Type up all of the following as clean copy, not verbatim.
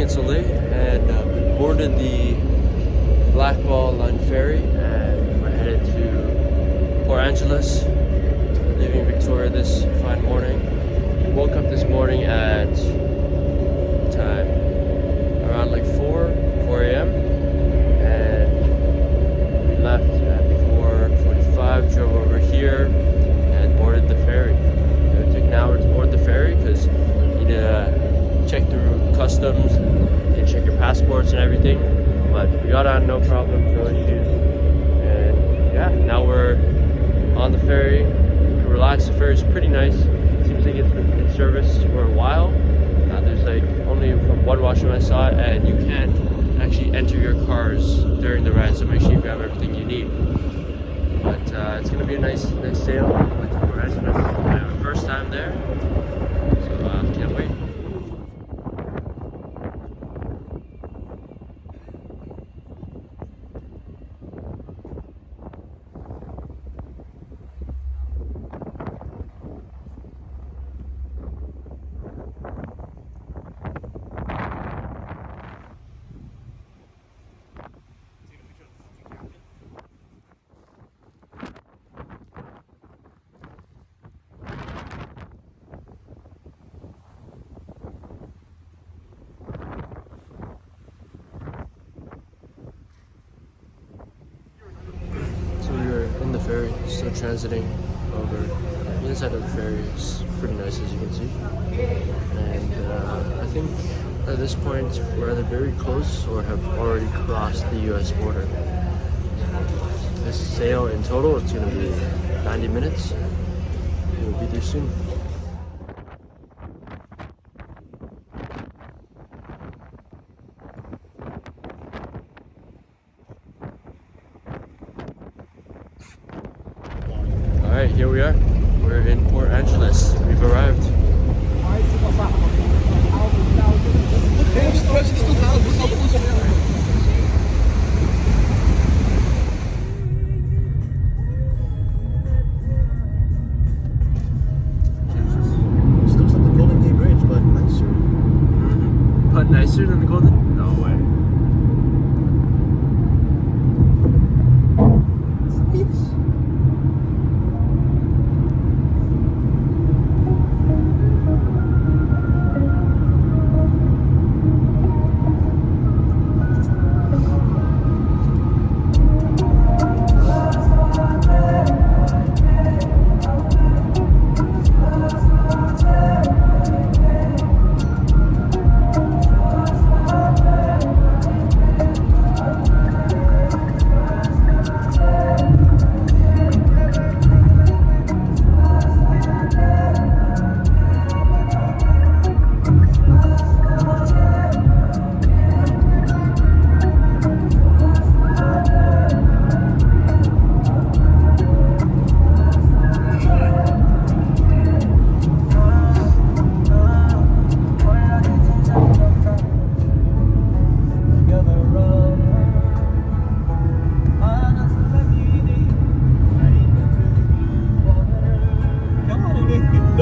it's Olay, and we boarded the Blackball Line ferry, and we're headed to Port Angeles, leaving Victoria this fine morning. We woke up this morning at time around like 4 a.m. and we left at 4:45, drove over here and boarded the ferry. It took an hour to board the ferry because you need to check through customs and check your passports and everything, but we got on no problem, no issues, and yeah, now we're on the ferry. You can relax. The ferry's pretty nice. It seems like it's been in service for a while. There's like only from one washroom I saw, and you can't actually enter your cars during the ride, so make sure you grab everything you need. But it's gonna be a nice sail with Port Angeles. I have a first time there, so can't wait. In the ferry, still transiting over. The inside of the ferry is pretty nice, as you can see, and I think at this point we're either very close or have already crossed the US border. This sail in total, it's going to be 90 minutes. We'll be there soon. Alright, here we are. We're in Port Angeles. We've arrived. Still like the Golden Gate Bridge, but nicer. But nicer than the Golden? No way.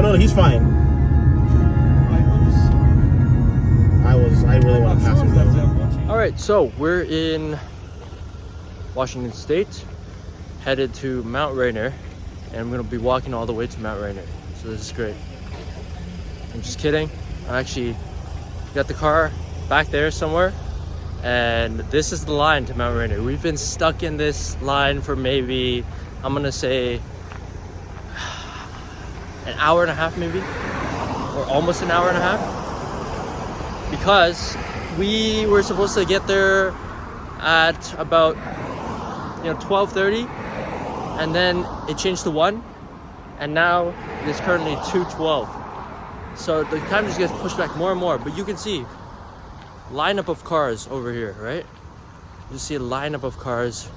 No, he's fine. I really want to pass him though. Alright, so we're in Washington State, headed to Mount Rainier, and I'm going to be walking all the way to Mount Rainier. So this is great. I'm just kidding. I actually got the car back there somewhere, and this is the line to Mount Rainier. We've been stuck in this line for maybe, I'm going to say, an hour and a half maybe, or almost an hour and a half, because we were supposed to get there at about 12:30, and then it changed to 1, and now it's currently 2:12, so the time just gets pushed back more and more. But you can see lineup of cars over here, right? You see a lineup of cars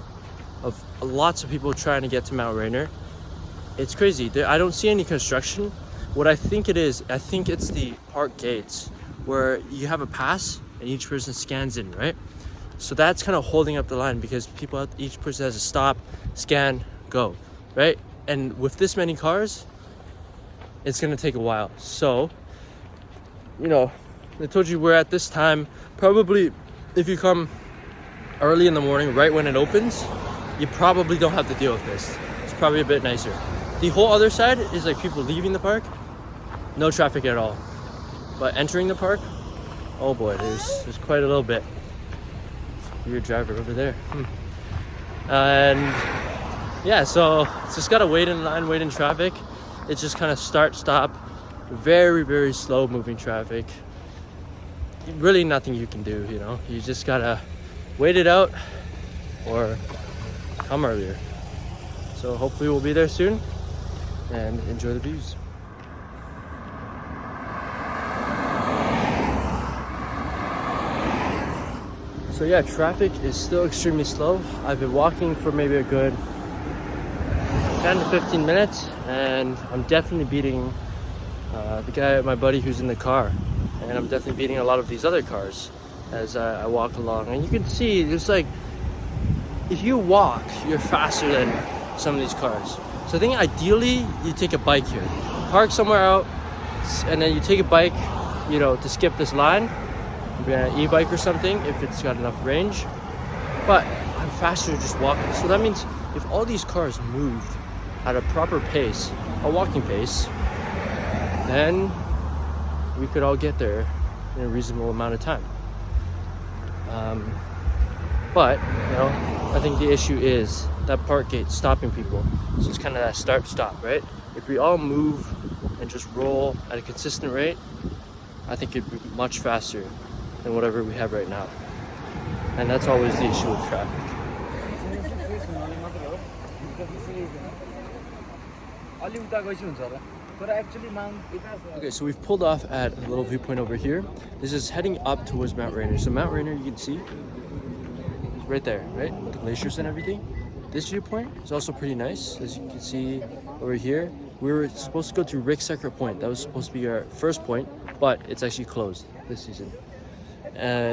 of lots of people trying to get to Mount Rainier. It's crazy. I don't see any construction. What I think it is, I think it's the park gates where you have a pass and each person scans in, right? So that's kind of holding up the line because each person has to stop, scan, go, right? And with this many cars, it's gonna take a while. So, I told you we're at this time. Probably if you come early in the morning, right when it opens, you probably don't have to deal with this. It's probably a bit nicer. The whole other side is like people leaving the park, no traffic at all. But entering the park, oh boy, there's quite a little bit. Your driver over there. And yeah, so it's just gotta wait in line, wait in traffic. It's just kind of start, stop, very, very slow moving traffic. Really nothing you can do, you know. You just gotta wait it out or come earlier. So hopefully we'll be there soon and enjoy the views. So yeah, traffic is still extremely slow. I've been walking for maybe a good 10 to 15 minutes and I'm definitely beating the guy, my buddy who's in the car. And I'm definitely beating a lot of these other cars as I walk along. And you can see, there's like, if you walk, you're faster than some of these cars. So I think ideally, you take a bike here. Park somewhere out, and then you take a bike, you know, to skip this line. Maybe an e-bike or something, if it's got enough range. But I'm faster just walking. So that means if all these cars moved at a proper pace, a walking pace, then we could all get there in a reasonable amount of time. But, you know, I think the issue is that park gate stopping people. So it's kind of that start-stop, right? If we all move and just roll at a consistent rate, I think it'd be much faster than whatever we have right now. And that's always the issue with traffic. Okay, so we've pulled off at a little viewpoint over here. This is heading up towards Mount Rainier. So Mount Rainier, you can see, it's right there, right? With the glaciers and everything. This viewpoint is also pretty nice. As you can see over here, we were supposed to go to Ricksecker Point. That was supposed to be our first point, but it's actually closed this season.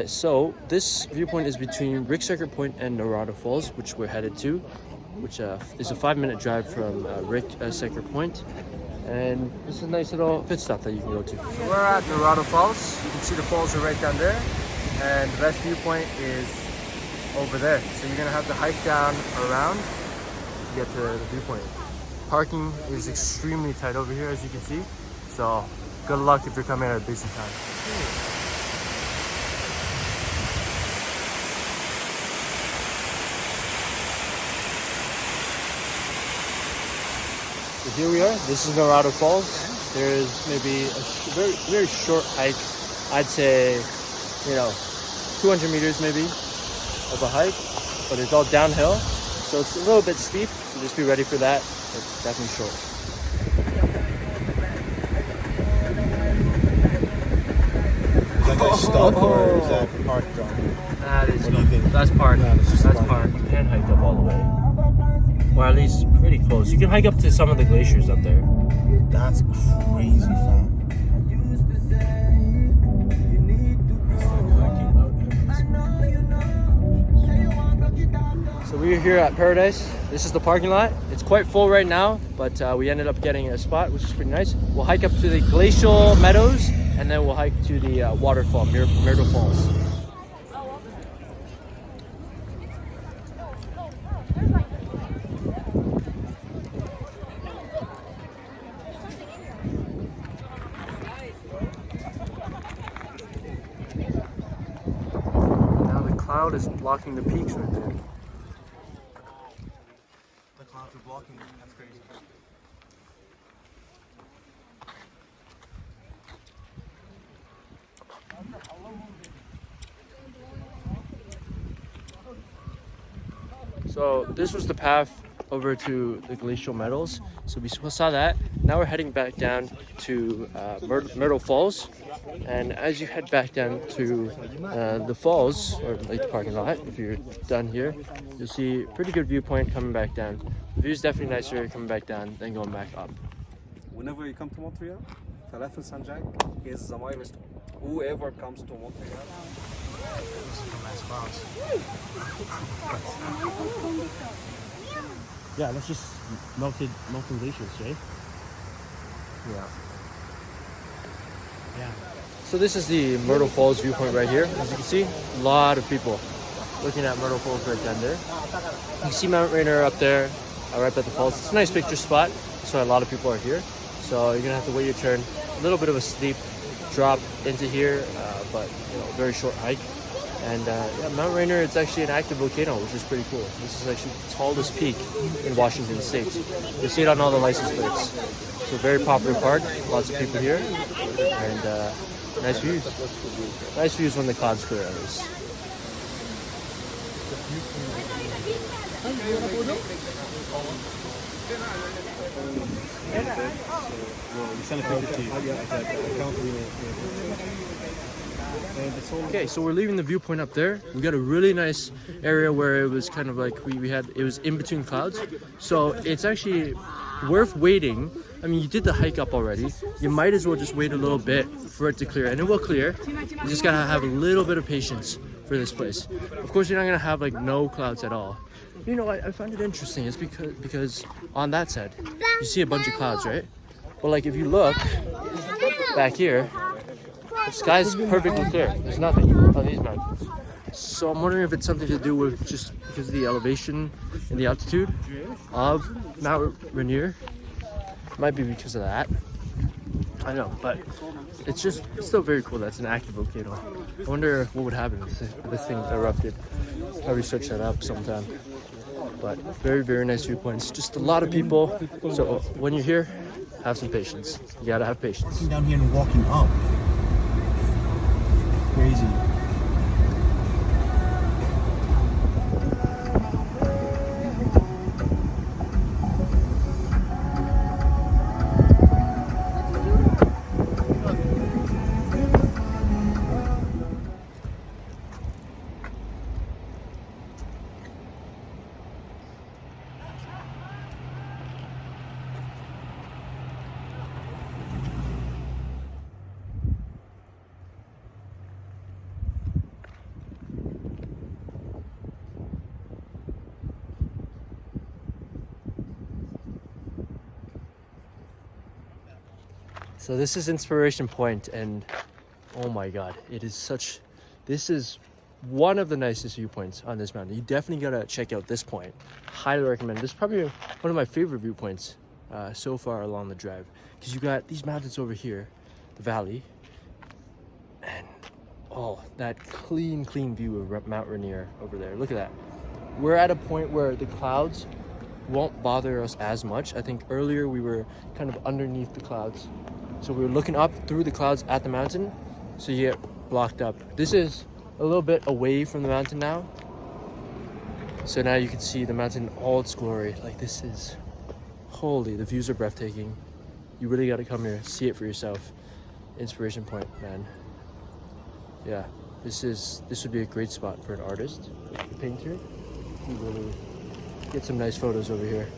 So this viewpoint is between Ricksecker Point and Narada Falls, which we're headed to, which is a 5-minute drive from Ricksecker Point. And this is a nice little pit stop that you can go to. So we're at Narada Falls. You can see the falls are right down there. And the best viewpoint is over there. So you're gonna have to hike down around to get to the viewpoint. Parking is extremely tight over here, as you can see. So good luck if you're coming at a busy time. So here we are. This is Narada Falls. There is maybe a very, very short hike. I'd say, you know, 200 meters maybe of a hike, but it's all downhill. So it's a little bit steep, so just be ready for that. It's definitely short. Is that guy stuck or is that parked on? That is, What do you think? that's parked. No, it's just That's parked. parked. You can hike up all the way. Or at least pretty close. You can hike up to some of the glaciers up there. That's crazy, fam. So we're here at Paradise. This is the parking lot. It's quite full right now, but we ended up getting a spot, which is pretty nice. We'll hike up to the glacial meadows, and then we'll hike to the waterfall, Myrtle Falls. Now the cloud is blocking the peaks right there. The clouds are blocking. That's crazy. So this was the path over to the glacial meadows. So we saw that. Now we're heading back down to Myrtle Falls. And as you head back down to the falls, or like the parking lot, if you're done here, you'll see a pretty good viewpoint coming back down. The view's definitely nicer coming back down than going back up. Whenever you come to Montreal, Falafel Saint-Jacques is the milestone. Whoever comes to Montreal. Yeah, that's just melted glaciers, right? Yeah. Yeah. So this is the Myrtle Falls viewpoint right here. As you can see, a lot of people looking at Myrtle Falls right down there. You can see Mount Rainier up there, right by the falls. It's a nice picture spot. That's why a lot of people are here. So you're gonna have to wait your turn. A little bit of a steep drop into here, but you know, very short hike. And yeah, Mount Rainier, it's actually an active volcano, which is pretty cool. This is actually the tallest peak in Washington State. You see it on all the license plates. So very popular park, lots of people here, and nice views. Nice views when the clouds clear at least. Okay, so we're leaving the viewpoint up there. We got a really nice area where it was kind of like it was in between clouds. So it's actually worth waiting. I mean, you did the hike up already. You might as well just wait a little bit for it to clear, and it will clear. You just gotta have a little bit of patience for this place. Of course, you're not gonna have like no clouds at all. You know, I find it interesting. It's because on that side, you see a bunch of clouds, right? But like if you look back here, the sky's perfectly clear. There's nothing on these mountains. So I'm wondering if it's something to do with just because of the elevation and the altitude of Mount Rainier. Might be because of that. I know, but it's still very cool. That's an active volcano. I wonder what would happen if this thing erupted. Probably search that up sometime. But very, very nice viewpoints. Just a lot of people. So when you're here, have some patience. You gotta have patience. Walking down here and walking up. Crazy. So this is Inspiration Point, and oh my god, this is one of the nicest viewpoints on this mountain. You definitely gotta check out this point. Highly recommend. This is probably one of my favorite viewpoints so far along the drive, because you got these mountains over here, the valley, and oh, that clean view of Mount Rainier over there. Look at that. We're at a point where the clouds won't bother us as much. I think earlier we were kind of underneath the clouds. So we were looking up through the clouds at the mountain, so you get blocked up. This is a little bit away from the mountain now. So now you can see the mountain in all its glory. Like this is, holy, the views are breathtaking. You really gotta come here, see it for yourself. Inspiration Point, man. Yeah, this would be a great spot for an artist, a painter. You really get some nice photos over here.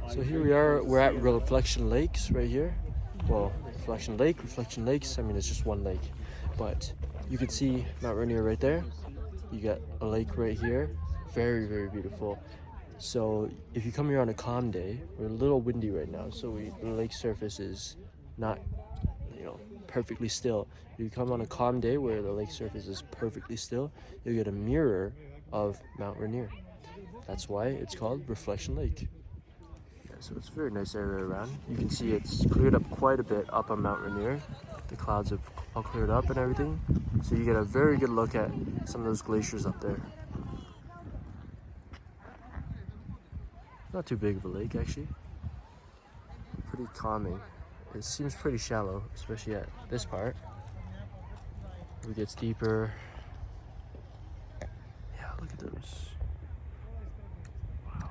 So here we are, we're at Reflection Lakes right here. Well, Reflection Lakes, I mean it's just one lake. But you can see Mount Rainier right there. You got a lake right here. Very, very beautiful. So if you come here on a calm day, we're a little windy right now, so the lake surface is not, perfectly still. If you come on a calm day where the lake surface is perfectly still, you'll get a mirror of Mount Rainier. That's why it's called Reflection Lake. Yeah, so it's a very nice area around. You can see it's cleared up quite a bit up on Mount Rainier. The clouds have all cleared up and everything. So you get a very good look at some of those glaciers up there. Not too big of a lake actually. Pretty calming. It seems pretty shallow, especially at this part. It gets deeper. Yeah, look at those. Wow.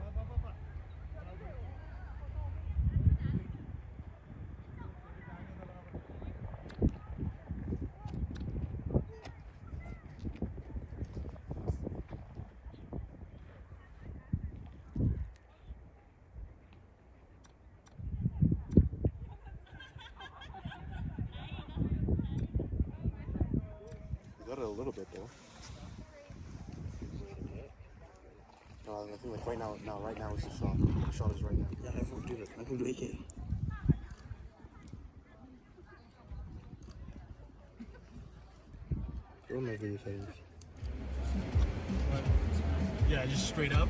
Got it a little bit though. No, I think like right now is the shot. The shot is right now. Yeah, I will do it. I will do AK. What are my video settings? Yeah, just straight up.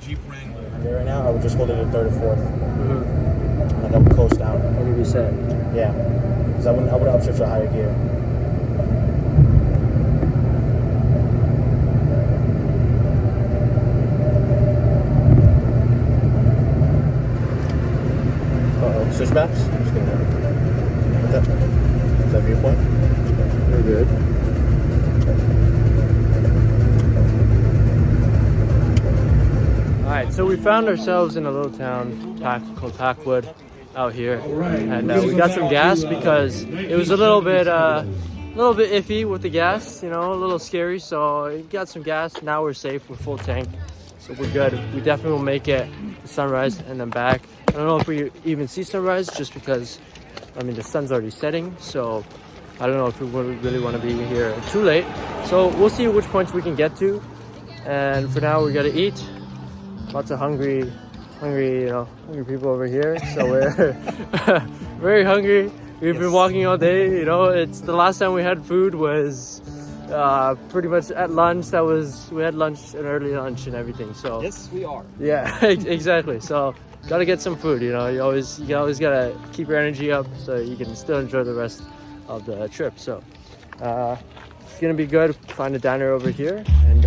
Jeep Wrangler. Right now, I would just hold it at third or fourth. Mm-hmm. Like I would coast down. And you reset. Yeah. Because I would upshift to a higher gear. Uh-oh. Switchbacks? I'm just gonna... Is that viewpoint? Very good. Alright, so we found ourselves in a little town called Packwood out here, and we got some gas because it was a little bit iffy with the gas, you know, a little scary. So we got some gas. Now we're safe. We're full tank, so we're good. We definitely will make it to sunrise and then back. I don't know if we even see sunrise just because, I mean, the sun's already setting. So I don't know if we really want to be here too late. So we'll see which points we can get to. And for now, we gotta eat. Lots of hungry people over here. So we're very hungry. We've been walking all day. You know, it's the last time we had food was pretty much at lunch. We had lunch, an early lunch and everything. So Yes, we are. yeah, exactly. So gotta get some food. You know, you always gotta keep your energy up so you can still enjoy the rest of the trip. So it's gonna be good. Find a diner over here and.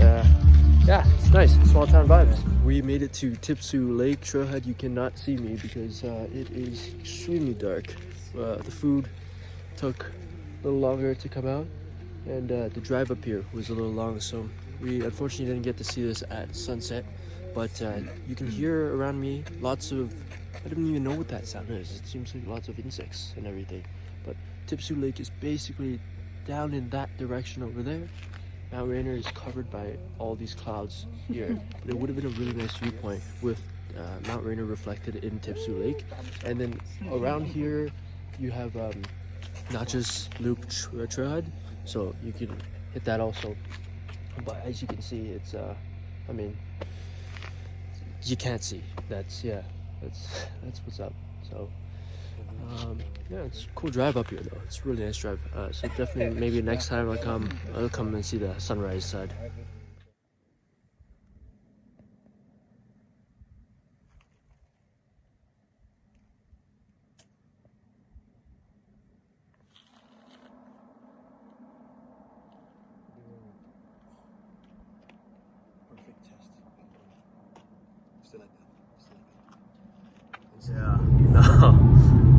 Yeah, it's nice. Small town vibes. We made it to Tipsu Lake Trailhead. You cannot see me because it is extremely dark. The food took a little longer to come out, and the drive up here was a little long. So we unfortunately didn't get to see this at sunset. But you can hear around me lots of, I don't even know what that sound is. It seems like lots of insects and everything. But Tipsu Lake is basically down in that direction over there. Mount Rainier is covered by all these clouds here, but it would have been a really nice viewpoint with Mount Rainier reflected in Tipsu Lake. And then around here you have Natchez Loop Trailhead, so you can hit that also. But as you can see, it's I mean, you can't see. That's what's up. So yeah, it's a cool drive up here though. It's a really nice drive. So definitely maybe next time I'll come and see the sunrise side. Perfect test. Still like that. Yeah. No.